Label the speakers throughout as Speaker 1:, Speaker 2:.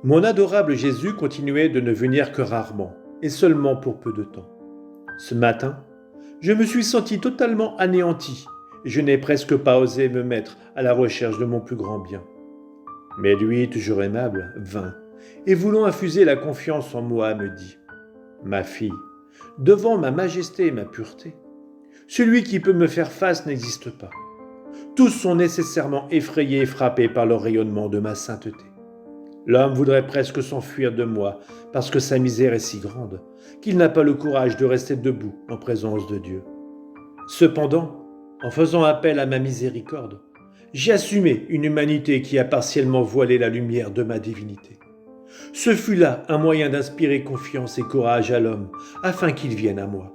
Speaker 1: Mon adorable Jésus continuait de ne venir que rarement, et seulement pour peu de temps. Ce matin, je me suis senti totalement anéanti, et je n'ai presque pas osé me mettre à la recherche de mon plus grand bien. Mais lui, toujours aimable, vint, et voulant infuser la confiance en moi, me dit « Ma fille, devant ma majesté et ma pureté, celui qui peut me faire face n'existe pas. Tous sont nécessairement effrayés et frappés par le rayonnement de ma sainteté. L'homme voudrait presque s'enfuir de moi parce que sa misère est si grande qu'il n'a pas le courage de rester debout en présence de Dieu. Cependant, en faisant appel à ma miséricorde, j'ai assumé une humanité qui a partiellement voilé la lumière de ma divinité. Ce fut là un moyen d'inspirer confiance et courage à l'homme afin qu'il vienne à moi.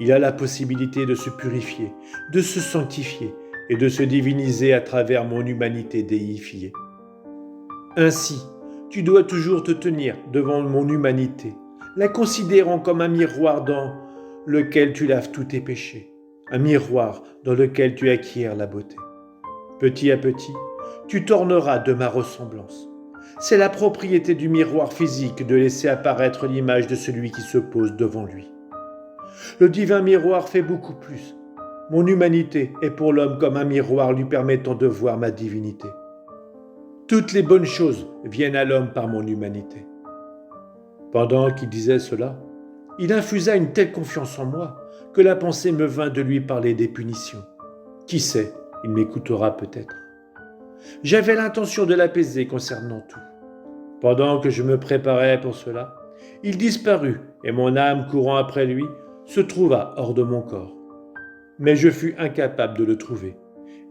Speaker 1: Il a la possibilité de se purifier, de se sanctifier et de se diviniser à travers mon humanité déifiée. Ainsi, tu dois toujours te tenir devant mon humanité, la considérant comme un miroir dans lequel tu laves tous tes péchés, un miroir dans lequel tu acquiers la beauté. Petit à petit, tu t'orneras de ma ressemblance. C'est la propriété du miroir physique de laisser apparaître l'image de celui qui se pose devant lui. Le divin miroir fait beaucoup plus. Mon humanité est pour l'homme comme un miroir lui permettant de voir ma divinité. Toutes les bonnes choses viennent à l'homme par mon humanité. Pendant qu'il disait cela, il infusa une telle confiance en moi que la pensée me vint de lui parler des punitions. Qui sait, il m'écoutera peut-être. J'avais l'intention de l'apaiser concernant tout. Pendant que je me préparais pour cela, il disparut et mon âme courant après lui se trouva hors de mon corps. Mais je fus incapable de le trouver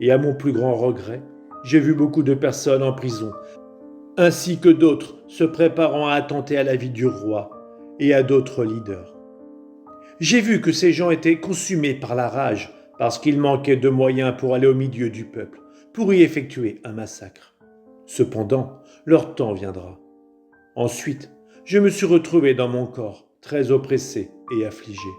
Speaker 1: et à mon plus grand regret, j'ai vu beaucoup de personnes en prison, ainsi que d'autres se préparant à attenter à la vie du roi et à d'autres leaders. J'ai vu que ces gens étaient consumés par la rage parce qu'il manquait de moyens pour aller au milieu du peuple, pour y effectuer un massacre. Cependant, leur temps viendra. Ensuite, je me suis retrouvé dans mon corps, très oppressé et affligé.